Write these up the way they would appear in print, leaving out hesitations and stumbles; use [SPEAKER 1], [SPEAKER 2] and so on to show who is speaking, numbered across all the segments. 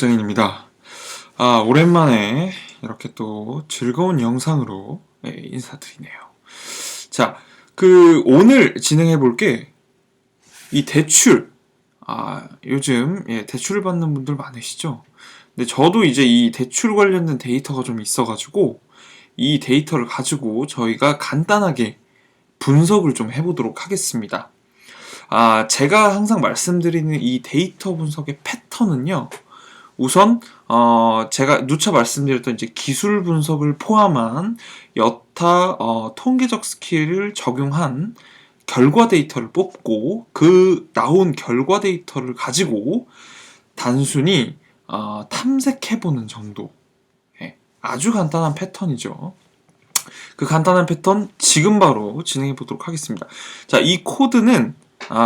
[SPEAKER 1] 박정인입니다. 오랜만에 이렇게 또 즐거운 영상으로 인사드리네요. 자, 오늘 진행해 볼 게 이 대출. 요즘 대출을 받는 분들 많으시죠? 근데 저도 이제 이 대출 관련된 데이터가 좀 있어가지고 이 데이터를 가지고 저희가 간단하게 분석을 좀 해보도록 하겠습니다. 제가 항상 말씀드리는 이 데이터 분석의 패턴은요. 우선 제가 누차 말씀드렸던 이제 기술 분석을 포함한 여타 통계적 스킬을 적용한 결과 데이터를 뽑고 그 나온 결과 데이터를 가지고 단순히 탐색해보는 정도. 아주 간단한 패턴이죠. 그 간단한 패턴 지금 바로 진행해 보도록 하겠습니다. 자, 이 코드는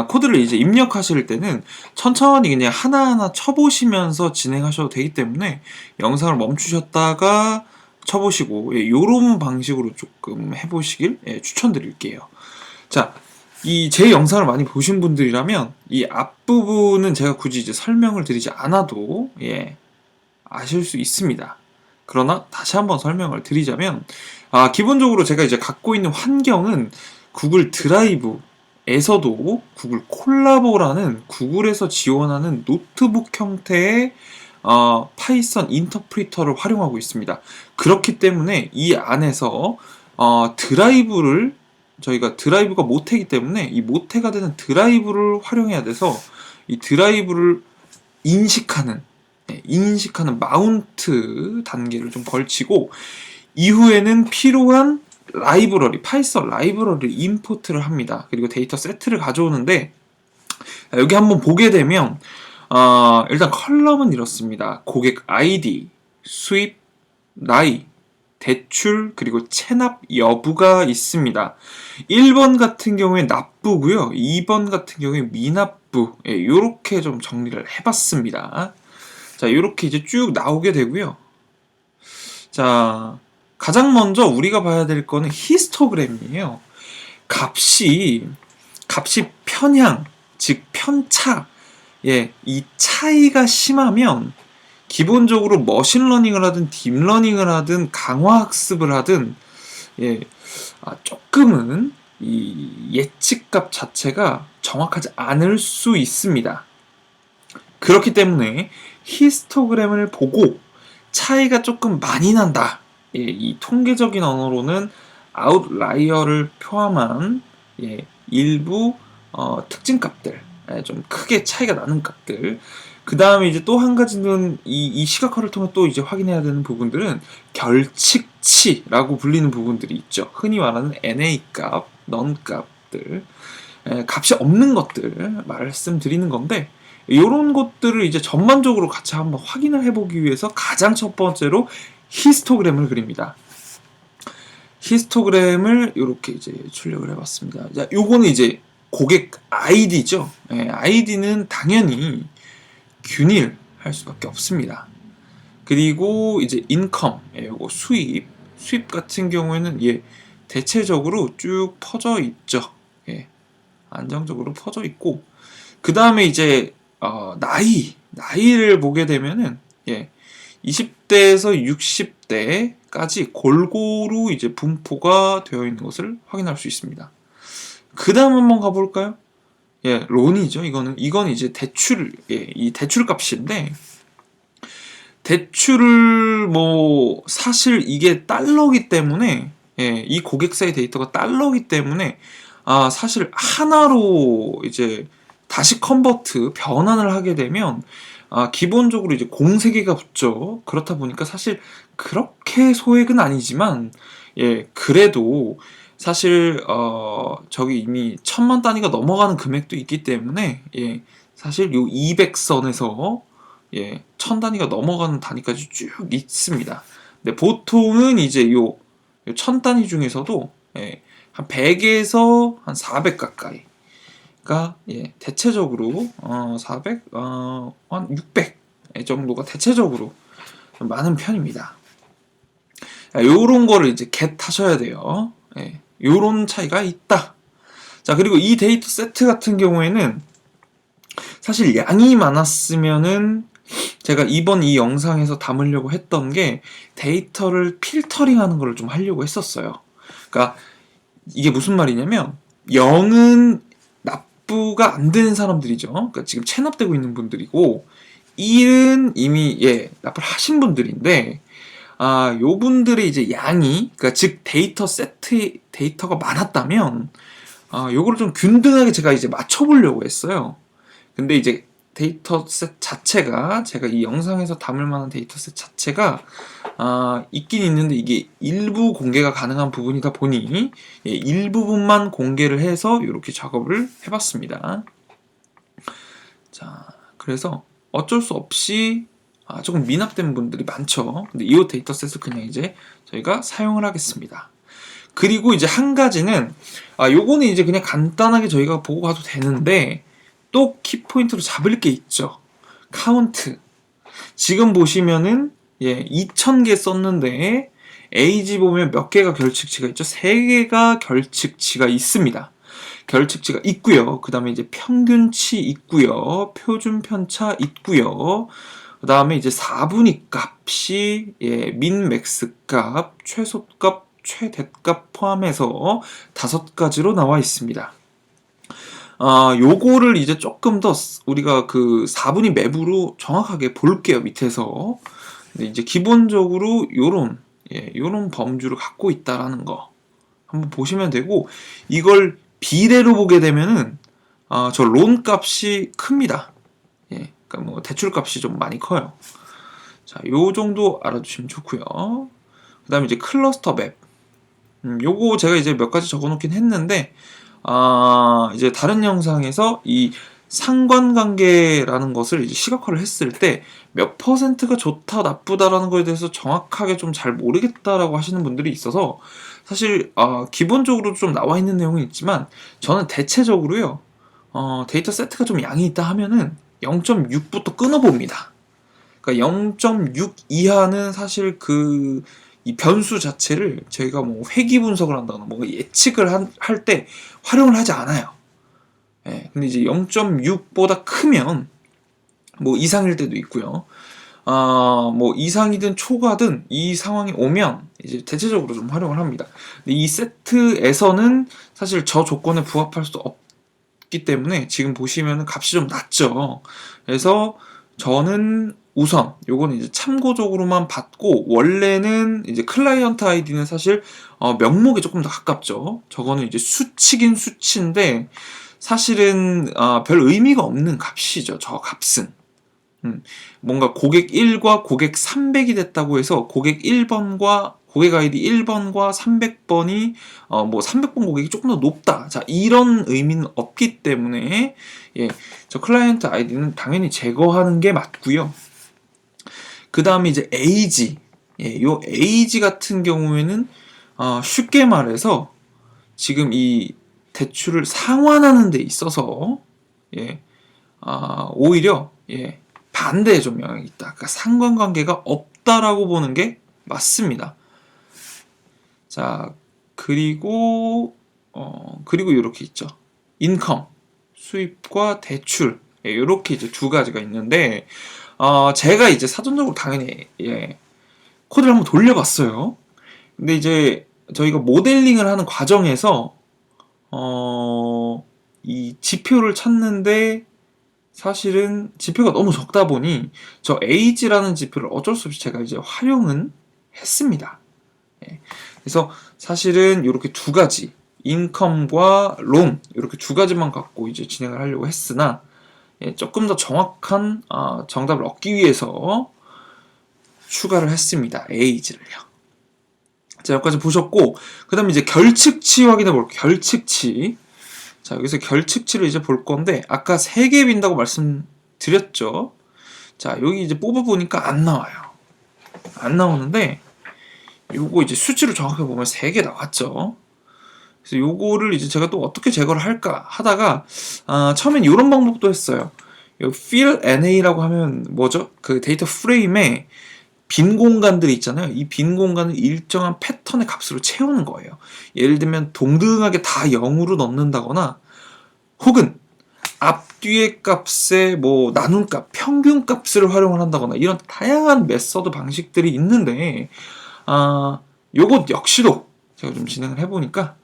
[SPEAKER 1] 코드를 이제 입력하실 때는 천천히 그냥 하나하나 쳐보시면서 진행하셔도 되기 때문에 영상을 멈추셨다가 쳐보시고 요런 방식으로 조금 해보시길 추천드릴게요. 자, 제 영상을 많이 보신 분들이라면 이 앞부분은 제가 굳이 이제 설명을 드리지 않아도 아실 수 있습니다. 그러나 다시 한번 설명을 드리자면 기본적으로 제가 이제 갖고 있는 환경은 구글 드라이브에서도 구글 콜라보라는 구글에서 지원하는 노트북 형태의 파이썬 인터프리터를 활용하고 있습니다. 그렇기 때문에 이 안에서 저희가 드라이브가 모태이기 때문에 이 모태가 되는 드라이브를 활용해야 돼서 이 드라이브를 인식하는 마운트 단계를 좀 걸치고 이후에는 필요한 라이브러리, 파이썬 라이브러리를 임포트를 합니다. 그리고 데이터 세트를 가져오는데 여기 한번 보게 되면 일단 컬럼은 이렇습니다. 고객 아이디, 수입, 나이, 대출, 그리고 체납 여부가 있습니다. 1번 같은 경우에 납부고요. 2번 같은 경우에 미납부. 이렇게 좀 정리를 해봤습니다. 자, 이렇게 이제 쭉 나오게 되고요. 자, 가장 먼저 우리가 봐야 될 거는 히스토그램이에요. 값이 편향, 즉 편차, 이 차이가 심하면 기본적으로 머신러닝을 하든 딥러닝을 하든 강화학습을 하든 조금은 이 예측값 자체가 정확하지 않을 수 있습니다. 그렇기 때문에 히스토그램을 보고 차이가 조금 많이 난다. 이 통계적인 언어로는 아웃라이어를 포함한 일부 특징값들, 좀 크게 차이가 나는 값들. 그 다음에 이제 또 한 가지는 이 시각화를 통해 또 이제 확인해야 되는 부분들은 결칙치라고 불리는 부분들이 있죠. 흔히 말하는 NA 값, 넌 값들, 값이 없는 것들 말씀드리는 건데, 이런 것들을 이제 전반적으로 같이 한번 확인을 해보기 위해서 가장 첫 번째로 히스토그램을 그립니다. 히스토그램을 이렇게 이제 출력을 해봤습니다. 자, 요거는 이제 고객 아이디죠. 아이디는 당연히 균일 할 수밖에 없습니다. 그리고 이제 인컴, 요거 수입 같은 경우에는 대체적으로 쭉 퍼져 있죠. 안정적으로 퍼져 있고, 그 다음에 이제 나이를 보게 되면은 20대에서 60대까지 골고루 이제 분포가 되어 있는 것을 확인할 수 있습니다. 그 다음 한번 가볼까요? 론이죠. 이건 이제 이 대출 값인데, 대출을 사실 이게 달러기 때문에, 이 고객사의 데이터가 달러기 때문에, 사실 하나로 이제 다시 변환을 하게 되면, 기본적으로 이제 공세계가 붙죠. 그렇다 보니까 사실 그렇게 소액은 아니지만, 그래도 사실 저기 이미 1000만 단위가 넘어가는 금액도 있기 때문에 사실 요 200선에서 1000 단위가 넘어가는 단위까지 쭉 있습니다. 근데 보통은 이제 요 1000 단위 중에서도 한 100에서 한 400 가까이가 대체적으로 400, 한 600 정도가 대체적으로 좀 많은 편입니다. 요런 거를 이제 겟하셔야 돼요. 요런 차이가 있다. 자, 그리고 이 데이터 세트 같은 경우에는 사실 양이 많았으면은 제가 이번 이 영상에서 담으려고 했던 게 데이터를 필터링하는 걸 좀 하려고 했었어요. 그러니까 이게 무슨 말이냐면 0은 납부가 안 되는 사람들이죠. 그러니까 지금 체납되고 있는 분들이고 1은 이미 납부를 하신 분들인데 요 분들의 이제 양이 그러니까 즉 데이터가 많았다면 요거를 좀 균등하게 제가 이제 맞춰보려고 했어요. 근데 이제 데이터셋 자체가 제가 이 영상에서 담을 만한 데이터셋 자체가 있긴 있는데 이게 일부 공개가 가능한 부분이다 보니 일부분만 공개를 해서 이렇게 작업을 해봤습니다. 자, 그래서 어쩔 수 없이 조금 미납된 분들이 많죠. 근데 이 데이터셋을 그냥 이제 저희가 사용을 하겠습니다. 그리고 이제 한 가지는 요거는 이제 그냥 간단하게 저희가 보고 가도 되는데 또 키포인트로 잡을 게 있죠. 카운트. 지금 보시면은 2000개 썼는데 에이지 보면 몇 개가 결측치가 있죠? 3개가 결측치가 있습니다. 결측치가 있고요. 그 다음에 이제 평균치 있고요. 표준 편차 있고요. 그 다음에 이제 4분위 값이 민 맥스 값, 최소 값, 최대 값 포함해서 5가지로 나와 있습니다. 요거를 이제 조금 더 우리가 그 4분위 맵으로 정확하게 볼게요, 밑에서. 근데 이제 기본적으로 요런 범주를 갖고 있다라는 거 한번 보시면 되고, 이걸 비례로 보게 되면은, 저 론 값이 큽니다. 그러니까 뭐 대출 값이 좀 많이 커요. 자, 요 정도 알아두시면 좋고요. 그 다음에 이제 클러스터 맵. 요거 제가 이제 몇 가지 적어 놓긴 했는데, 이제 다른 영상에서 이 상관관계라는 것을 이제 시각화를 했을 때 몇 퍼센트가 좋다, 나쁘다라는 거에 대해서 정확하게 좀 잘 모르겠다라고 하시는 분들이 있어서 사실, 기본적으로 좀 나와 있는 내용은 있지만 저는 대체적으로요, 데이터 세트가 좀 양이 있다 하면은 0.6부터 끊어봅니다. 그러니까 0.6 이하는 사실 이 변수 자체를 저희가 뭐 회귀 분석을 한다거나 뭔가 예측을 할 때 활용을 하지 않아요. 근데 이제 0.6보다 크면 뭐 이상일 때도 있고요. 뭐 이상이든 초과든 이 상황이 오면 이제 대체적으로 좀 활용을 합니다. 근데 이 세트에서는 사실 저 조건에 부합할 수 없기 때문에 지금 보시면은 값이 좀 낮죠. 그래서 저는 우선 요거는 이제 참고적으로만 받고, 원래는 이제 클라이언트 아이디는 사실 명목에 조금 더 가깝죠. 저거는 이제 수치긴 수치인데 사실은 별 의미가 없는 값이죠. 저 값은 뭔가 고객 1과 고객 300이 됐다고 해서 고객 아이디 1번과 300번이 뭐 300번 고객이 조금 더 높다, 자, 이런 의미는 없기 때문에 저 클라이언트 아이디는 당연히 제거하는 게 맞고요. 그 다음에 이제 에이지, 요 에이지 같은 경우에는 쉽게 말해서 지금 이 대출을 상환하는 데 있어서 오히려 반대의 좀 영향이 있다. 그러니까 상관관계가 없다라고 보는 게 맞습니다. 자, 그리고 이렇게 있죠. 인컴, 수입과 대출, 이렇게 이제 두 가지가 있는데, 제가 이제 사전적으로 당연히 코드를 한번 돌려봤어요. 근데 이제 저희가 모델링을 하는 과정에서 이 지표를 찾는데 사실은 지표가 너무 적다 보니 저 에이지라는 지표를 어쩔 수 없이 제가 이제 활용은 했습니다. 그래서 사실은 이렇게 두 가지, 인컴과 론, 이렇게 두 가지만 갖고 이제 진행을 하려고 했으나 조금 더 정확한 정답을 얻기 위해서 추가를 했습니다. 에이지를요. 자, 여기까지 보셨고, 그 다음에 이제 결측치 확인해 볼게요. 결측치. 자, 여기서 결측치를 이제 볼 건데, 아까 3개 빈다고 말씀드렸죠. 자, 여기 이제 뽑아보니까 안 나와요. 안 나오는데, 요거 이제 수치로 정확하게 보면 3개 나왔죠. 그래서 요거를 이제 제가 또 어떻게 제거를 할까 하다가, 처음엔 이런 방법도 했어요. 요 fill NA라고 하면 뭐죠? 그 데이터 프레임에 빈 공간들이 있잖아요. 이 빈 공간을 일정한 패턴의 값으로 채우는 거예요. 예를 들면 동등하게 다 0으로 넣는다거나, 혹은 앞뒤의 값의 뭐 나눔값, 평균값을 활용을 한다거나 이런 다양한 메서드 방식들이 있는데 요것 역시도 제가 좀 진행을 해보니까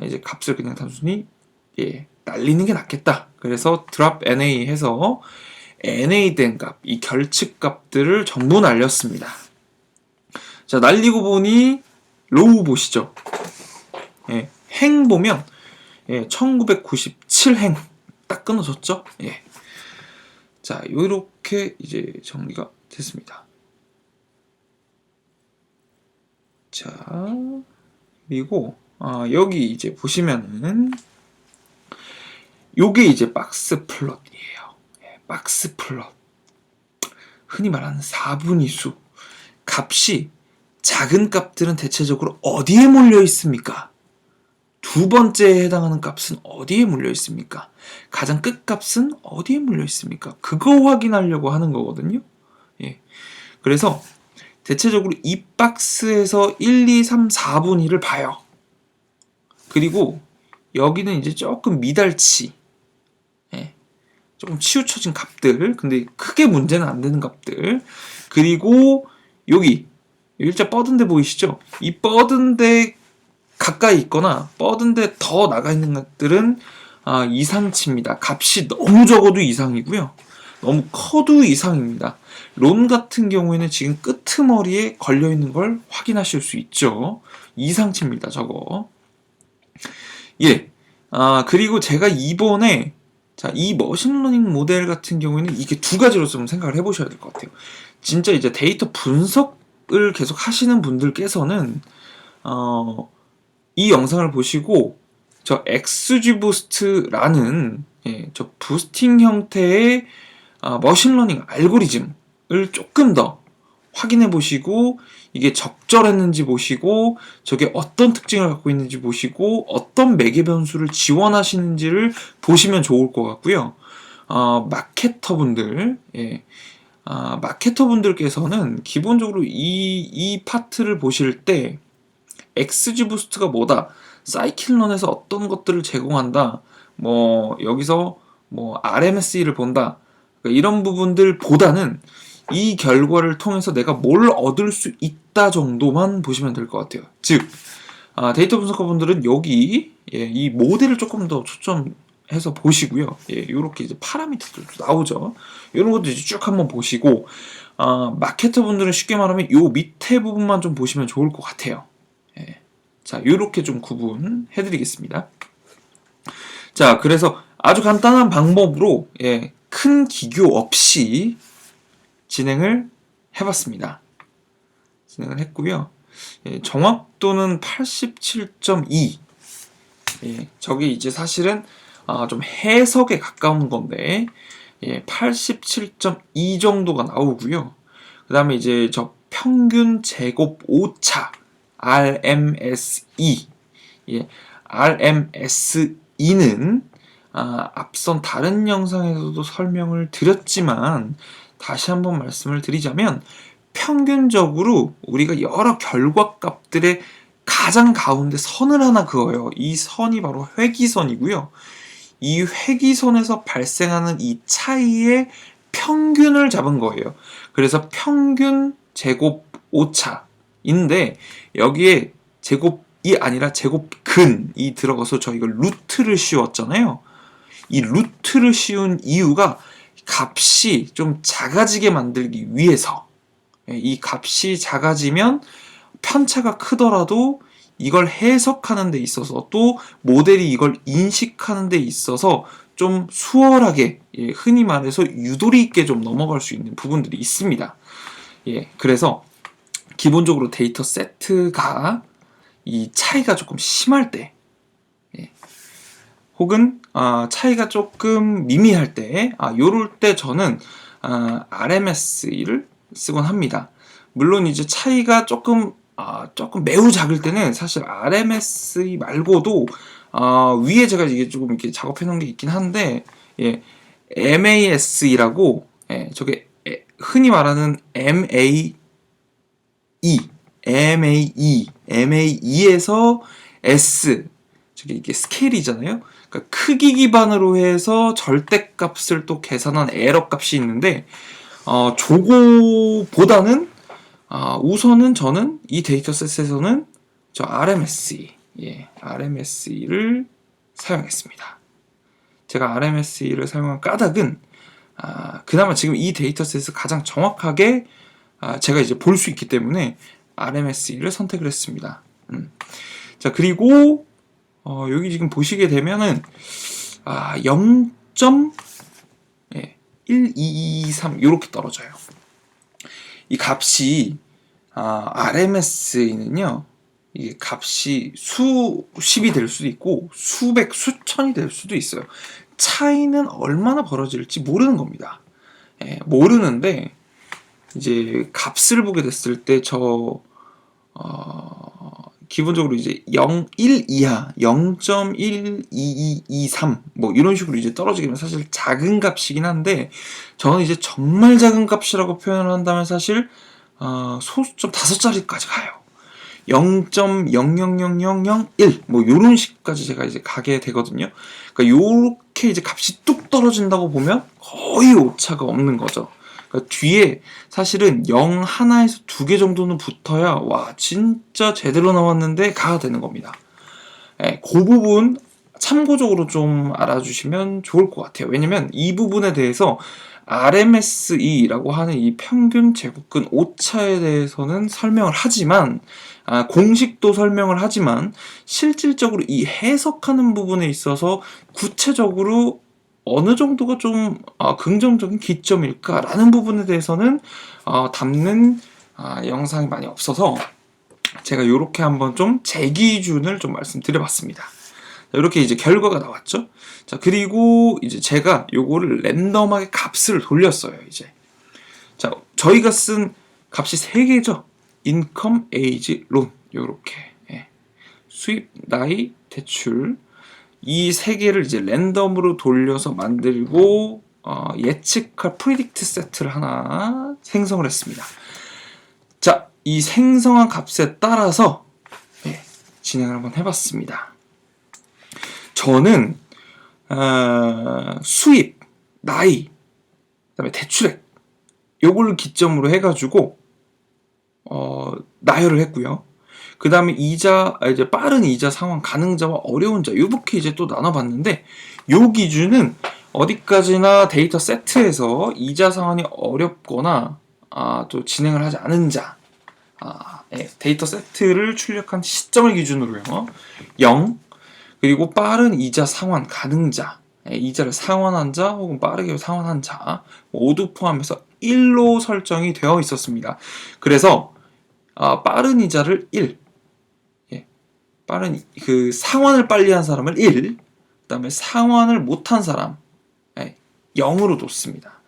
[SPEAKER 1] 이제 값을 그냥 단순히 날리는 게 낫겠다. 그래서 drop NA 해서 NA 된 값, 이 결측 값들을 전부 날렸습니다. 자, 날리고 보니 로우 보시죠. 행 보면 1997행 딱 끊어졌죠? 자, 요렇게 이제 정리가 됐습니다. 자, 그리고 여기 이제 보시면은 요게 이제 박스 플롯이에요. 박스 플롯. 흔히 말하는 4분위 수. 값이 작은 값들은 대체적으로 어디에 몰려 있습니까? 두 번째에 해당하는 값은 어디에 몰려 있습니까? 가장 끝 값은 어디에 몰려 있습니까? 그거 확인하려고 하는 거거든요. 그래서 대체적으로 이 박스에서 1, 2, 3, 4분위를 봐요. 그리고 여기는 이제 조금 미달치, 조금 치우쳐진 값들, 근데 크게 문제는 안 되는 값들. 그리고 여기 일자 뻗은 데 보이시죠? 이 뻗은 데 가까이 있거나 뻗은 데 더 나가 있는 것들은 이상치입니다. 값이 너무 적어도 이상이고요. 너무 커도 이상입니다. 론 같은 경우에는 지금 끄트머리에 걸려있는 걸 확인하실 수 있죠. 이상치입니다. 저거. 그리고 제가 이번에 이 머신러닝 모델 같은 경우에는 이게 두 가지로 좀 생각을 해보셔야 될 것 같아요. 진짜 이제 데이터 분석을 계속 하시는 분들께서는 이 영상을 보시고 저 XGBoost라는 저 부스팅 형태의 머신러닝 알고리즘을 조금 더 확인해 보시고 이게 적절했는지 보시고 저게 어떤 특징을 갖고 있는지 보시고 어떤 매개 변수를 지원하시는지를 보시면 좋을 것 같고요. 마케터분들, 마케터분들께서는 기본적으로 이 파트를 보실 때 XGBoost가 뭐다, 사이클런에서 어떤 것들을 제공한다, 뭐 여기서 뭐 RMSE를 본다, 그러니까 이런 부분들보다는 이 결과를 통해서 내가 뭘 얻을 수 있다 정도만 보시면 될 것 같아요. 즉 데이터 분석가분들은 여기 이 모델을 조금 더 초점해서 보시고요. 이렇게 이제 파라미터들도 나오죠. 이런 것도 이제 쭉 한번 보시고 마케터분들은 쉽게 말하면 요 밑에 부분만 좀 보시면 좋을 것 같아요. 자, 이렇게 좀 구분해드리겠습니다. 자, 그래서 아주 간단한 방법으로 큰 기교 없이 진행을 해봤습니다. 진행을 했고요. 정확도는 87.2. 저게 이제 사실은 좀 해석에 가까운 건데 87.2 정도가 나오고요. 그 다음에 이제 저 평균 제곱 오차 RMSE. RMSE는 앞선 다른 영상에서도 설명을 드렸지만 다시 한번 말씀을 드리자면 평균적으로 우리가 여러 결과값들의 가장 가운데 선을 하나 그어요. 이 선이 바로 회기선이고요. 이 회기선에서 발생하는 이 차이의 평균을 잡은 거예요. 그래서 평균 제곱 오차인데 여기에 제곱이 아니라 제곱근이 들어가서 저희가 루트를 씌웠잖아요. 이 루트를 씌운 이유가 값이 좀 작아지게 만들기 위해서, 이 값이 작아지면 편차가 크더라도 이걸 해석하는 데 있어서 또 모델이 이걸 인식하는 데 있어서 좀 수월하게, 흔히 말해서 유도리 있게 좀 넘어갈 수 있는 부분들이 있습니다. 그래서 기본적으로 데이터 세트가 이 차이가 조금 심할 때, 혹은 차이가 조금 미미할 때, 요럴 때 저는 RMSE를 쓰곤 합니다. 물론 이제 차이가 조금 매우 작을 때는 사실 RMSE 말고도 위에 제가 이게 조금 이렇게 작업해 놓은 게 있긴 한데, MASE라고, 저게 흔히 말하는 MAE에서 S, 저게 이게 스케일이잖아요. 그러니까 크기 기반으로 해서 절대값을 또 계산한 에러 값이 있는데 조고보다는 우선은 저는 이 데이터셋에서는 저 RMSE, RMSE를 사용했습니다. 제가 RMSE를 사용한 까닭은 그나마 지금 이 데이터셋에서 가장 정확하게 제가 이제 볼 수 있기 때문에 RMSE를 선택을 했습니다. 자, 그리고 여기 지금 보시게 되면은 0.1223 이렇게 떨어져요. 이 값이 RMSE는요, 이게 값이 수십이 될 수도 있고 수백, 수천이 될 수도 있어요. 차이는 얼마나 벌어질지 모르는 겁니다. 모르는데 이제 값을 보게 됐을 때 기본적으로 이제 0, 1 이하, 0.12223 뭐 이런 식으로 이제 떨어지게 되면 사실 작은 값이긴 한데, 저는 이제 정말 작은 값이라고 표현을 한다면 사실 소수점 5자리까지 가요. 0.000001 뭐 요런 식까지 제가 이제 가게 되거든요. 그러니까 요렇게 이제 값이 뚝 떨어진다고 보면 거의 오차가 없는 거죠. 그러니까 뒤에 사실은 0 하나에서 2개 정도는 붙어야 와 진짜 제대로 나왔는데 가가 되는 겁니다. 그 부분 참고적으로 좀 알아주시면 좋을 것 같아요. 왜냐면 이 부분에 대해서 RMSE라고 하는 이 평균 제곱근 오차에 대해서는 설명을 하지만 공식도 설명을 하지만 실질적으로 이 해석하는 부분에 있어서 구체적으로 어느 정도가 좀 긍정적인 기점일까라는 부분에 대해서는 담는 영상이 많이 없어서 제가 이렇게 한번 좀 제 기준을 좀 말씀드려봤습니다. 이렇게 이제 결과가 나왔죠. 자, 그리고 이제 제가 요거를 랜덤하게 값을 돌렸어요. 이제 자, 저희가 쓴 값이 3개죠. 인컴, 에이지, 론 요렇게 수입, 나이, 대출 이 3개를 이제 랜덤으로 돌려서 만들고 예측할 프리딕트 세트를 하나 생성을 했습니다. 자, 이 생성한 값에 따라서 진행을 한번 해봤습니다. 저는 수입, 나이, 그다음에 대출액 요걸 기점으로 해가지고 나열을 했고요. 그 다음에 이자, 이제 빠른 이자 상환 가능자와 어려운 자 이렇게 이제 또 나눠봤는데, 요 기준은 어디까지나 데이터 세트에서 이자 상환이 어렵거나 또 진행을 하지 않은 자 데이터 세트를 출력한 시점을 기준으로요 0, 그리고 빠른 이자 상환 가능자, 이자를 상환한 자 혹은 빠르게 상환한 자 모두 포함해서 1로 설정이 되어 있었습니다. 그래서 빠른 이자를 1, 빠른 그 상환을 빨리 한 사람을 1, 그다음에 상환을 못한 사람 0으로 뒀습니다.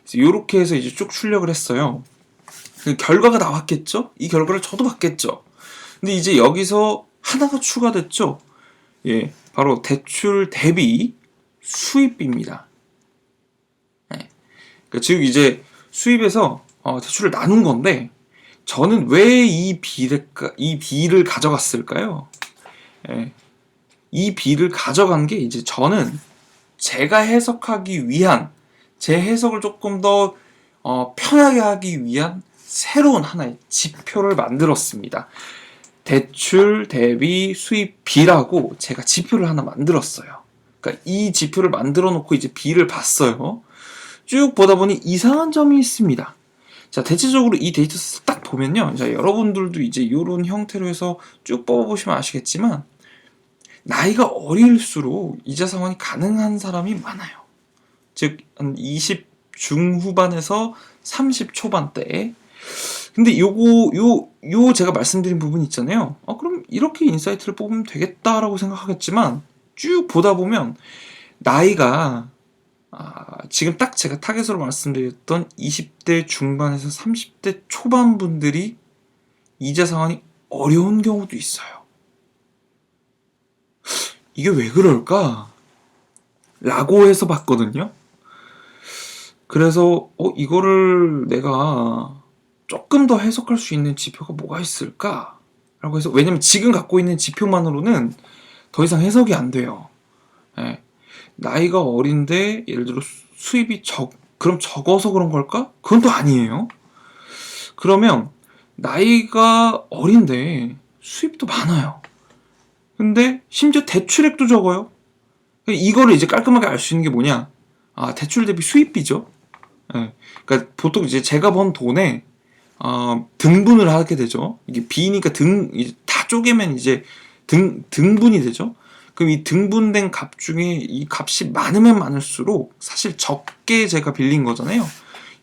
[SPEAKER 1] 그래서 이렇게 해서 이제 쭉 출력을 했어요. 그 결과가 나왔겠죠? 이 결과를 저도 봤겠죠? 근데 이제 여기서 하나가 추가됐죠? 바로 대출 대비 수입비입니다. 그러니까 즉 이제 수입에서 대출을 나눈 건데, 저는 왜 이 B를 가져갔을까요? 이 B를 가져간 게 이제 저는 제가 해석하기 위한, 제 해석을 조금 더 편하게 하기 위한 새로운 하나의 지표를 만들었습니다. 대출 대비 수입 B라고 제가 지표를 하나 만들었어요. 그러니까 이 지표를 만들어 놓고 이제 B를 봤어요. 쭉 보다 보니 이상한 점이 있습니다. 자, 대체적으로 이 데이터셋을 딱 보면요. 자, 여러분들도 이제 이런 형태로 해서 쭉 뽑아보시면 아시겠지만, 나이가 어릴수록 이자 상환이 가능한 사람이 많아요. 즉, 한 20 중후반에서 30 초반대. 근데 요 제가 말씀드린 부분 있잖아요. 그럼 이렇게 인사이트를 뽑으면 되겠다라고 생각하겠지만, 쭉 보다 보면, 나이가 지금 딱 제가 타겟으로 말씀드렸던 20대 중반에서 30대 초반 분들이 이자 상환이 어려운 경우도 있어요. 이게 왜 그럴까? 라고 해서 봤거든요. 그래서 이거를 내가 조금 더 해석할 수 있는 지표가 뭐가 있을까? 라고 해서, 왜냐면 지금 갖고 있는 지표만으로는 더 이상 해석이 안 돼요. 예. 나이가 어린데 예를 들어 수입이 그럼 적어서 그런 걸까? 그건 또 아니에요. 그러면 나이가 어린데 수입도 많아요. 근데 심지어 대출액도 적어요. 이거를 이제 깔끔하게 알 수 있는 게 뭐냐? 아, 대출 대비 수입비죠. 예. 그러니까 보통 이제 제가 번 돈에 등분을 하게 되죠. 이게 B니까 이제 다 쪼개면 이제 등분이 되죠. 그럼 이 등분된 값 중에 이 값이 많으면 많을수록 사실 적게 제가 빌린 거잖아요.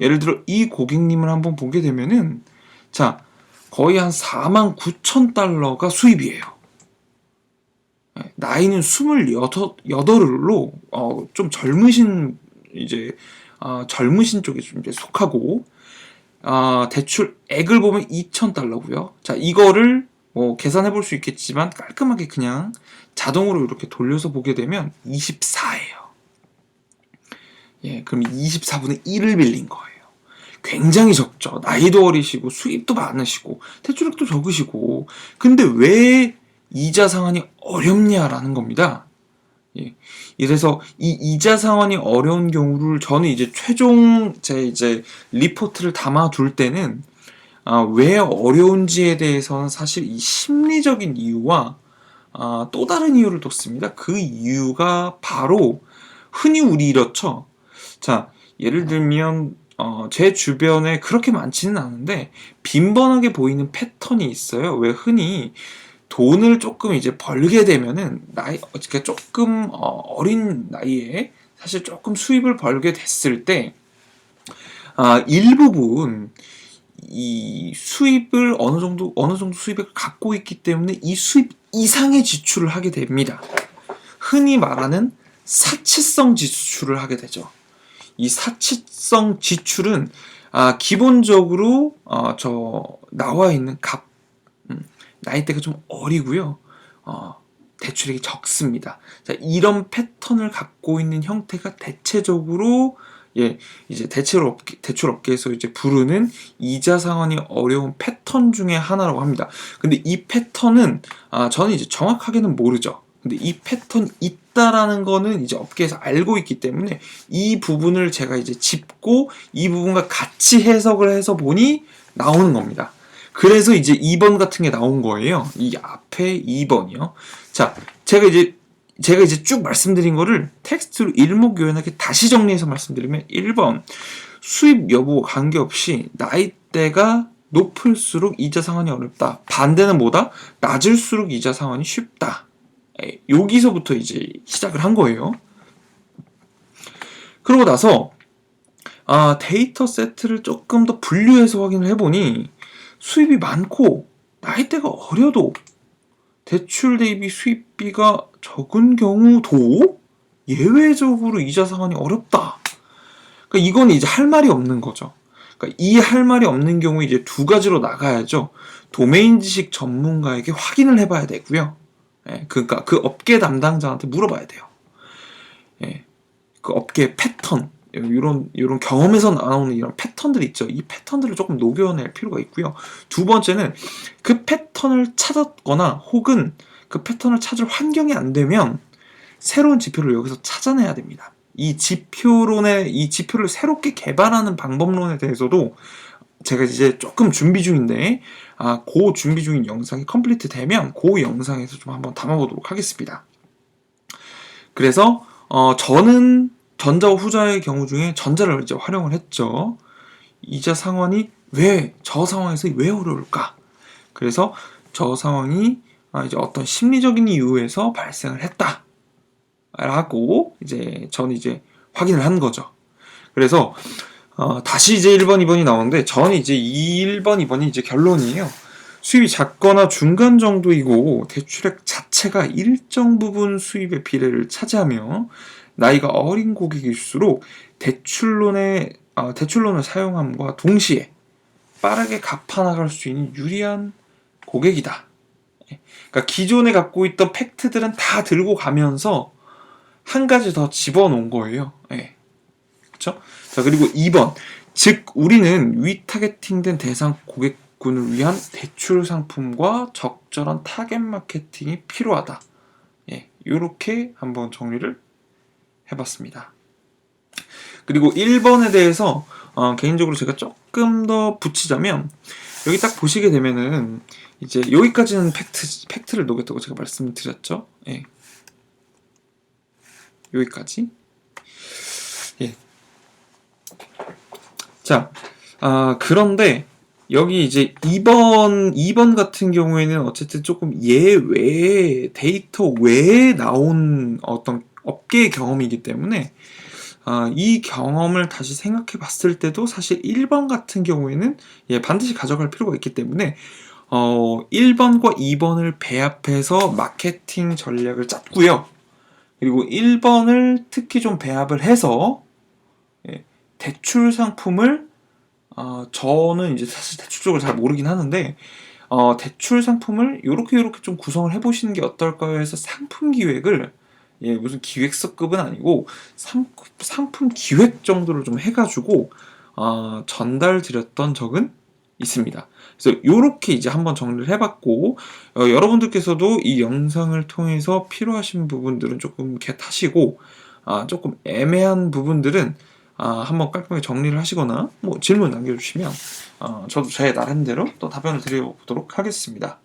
[SPEAKER 1] 예를 들어 이 고객님을 한번 보게 되면은 자, 거의 한 49,000달러가 수입이에요. 나이는 28으로 좀 젊으신 이제 젊으신 쪽에 좀 이제 속하고 대출액을 보면 2,000달러고요. 자, 이거를 뭐 계산해 볼 수 있겠지만 깔끔하게 그냥 자동으로 이렇게 돌려서 보게 되면 24예요. 예, 그럼 24분의 1을 빌린 거예요. 굉장히 적죠. 나이도 어리시고 수입도 많으시고 대출액도 적으시고 근데 왜 이자 상환이 어렵냐라는 겁니다. 예. 이래서 이 이자 상환이 어려운 경우를 저는 이제 최종 제 이제 리포트를 담아둘 때는 왜 어려운지에 대해서는 사실 이 심리적인 이유와 또 다른 이유를 뒀습니다. 그 이유가 바로 흔히 우리 이렇죠. 자, 예를 들면 제 주변에 그렇게 많지는 않은데 빈번하게 보이는 패턴이 있어요. 왜 흔히 돈을 조금 이제 벌게 되면은 그러니까 조금 어린 나이에 사실 조금 수입을 벌게 됐을 때 일부분 이 수입을 어느 정도 수입을 갖고 있기 때문에 이 수입 이상의 지출을 하게 됩니다. 흔히 말하는 사치성 지출을 하게 되죠. 이 사치성 지출은 기본적으로 나와 있는 나이대가 좀 어리고요. 대출액이 적습니다. 자, 이런 패턴을 갖고 있는 형태가 대체적으로 이제 대출 업계에서 이제 부르는 이자 상환이 어려운 패턴 중에 하나라고 합니다. 근데 이 패턴은 저는 이제 정확하게는 모르죠. 근데 이 패턴이 있다라는 거는 이제 업계에서 알고 있기 때문에 이 부분을 제가 이제 짚고 이 부분과 같이 해석을 해서 보니 나오는 겁니다. 그래서 이제 2번 같은 게 나온 거예요. 이 앞에 2번이요. 자, 제가 이제 쭉 말씀드린 거를 텍스트로 일목요연하게 다시 정리해서 말씀드리면 1번 수입 여부와 관계없이 나이대가 높을수록 이자 상환이 어렵다. 반대는 뭐다? 낮을수록 이자 상환이 쉽다. 여기서부터 이제 시작을 한 거예요. 그러고 나서 데이터 세트를 조금 더 분류해서 확인을 해보니 수입이 많고 나이대가 어려도 대출 대비 수입비가 적은 경우도 예외적으로 이자 상환이 어렵다. 그러니까 이건 이제 할 말이 없는 거죠. 그러니까 이 할 말이 없는 경우 이제 두 가지로 나가야죠. 도메인 지식 전문가에게 확인을 해봐야 되고요. 그러니까 그 업계 담당자한테 물어봐야 돼요. 그 업계의 패턴, 이런 경험에서 나오는 이런 패턴들이 있죠. 이 패턴들을 조금 녹여낼 필요가 있고요. 두 번째는 그 패턴을 찾았거나 혹은 그 패턴을 찾을 환경이 안 되면 새로운 지표를 여기서 찾아내야 됩니다. 이 지표를 새롭게 개발하는 방법론에 대해서도 제가 이제 조금 준비 중인데 그 준비 중인 영상이 컴플리트 되면 그 영상에서 좀 한번 담아보도록 하겠습니다. 그래서 저는 전자와 후자의 경우 중에 전자를 이제 활용을 했죠. 이자 상환이 저 상황에서 왜 어려울까? 그래서 저 상황이 이제 어떤 심리적인 이유에서 발생을 했다라고 저는 이제 확인을 한 거죠. 그래서 다시 이제 1번, 2번이 나오는데 저는 이제 1번, 2번이 이제 결론이에요. 수입이 작거나 중간 정도이고 대출액 자체가 일정 부분 수입의 비례를 차지하며 나이가 어린 고객일수록 대출론을 사용함과 동시에 빠르게 갚아나갈 수 있는 유리한 고객이다. 그러니까 기존에 갖고 있던 팩트들은 다 들고 가면서 한 가지 더 집어넣은 거예요. 그렇죠? 자, 그리고 2번. 즉 우리는 위타겟팅된 대상 고객군을 위한 대출 상품과 적절한 타겟 마케팅이 필요하다. 이렇게 한번 정리를 해봤습니다. 그리고 1번에 대해서 개인적으로 제가 조금 더 붙이자면 여기 딱 보시게 되면은 이제 여기까지는 팩트를 녹였다고 제가 말씀을 드렸죠. 예. 여기까지. 예. 자, 그런데 여기 이제 2번 같은 경우에는 어쨌든 조금 예외 데이터 외에 나온 어떤 업계의 경험이기 때문에 이 경험을 다시 생각해 봤을 때도 사실 1번 같은 경우에는 반드시 가져갈 필요가 있기 때문에 1번과 2번을 배합해서 마케팅 전략을 짰고요. 그리고 1번을 특히 좀 배합을 해서 대출 상품을 저는 이제 사실 대출 쪽을 잘 모르긴 하는데 대출 상품을 요렇게 좀 구성을 해보시는 게 어떨까요 해서 상품 기획을 무슨 기획서급은 아니고 상품 기획 정도를 좀 해가지고 전달 드렸던 적은 있습니다. 그래서 요렇게 이제 한번 정리를 해봤고 여러분들께서도 이 영상을 통해서 필요하신 부분들은 조금 겟하시고 조금 애매한 부분들은 한번 깔끔하게 정리를 하시거나 뭐 질문 남겨주시면 저도 제 나름대로 또 답변을 드려보도록 하겠습니다.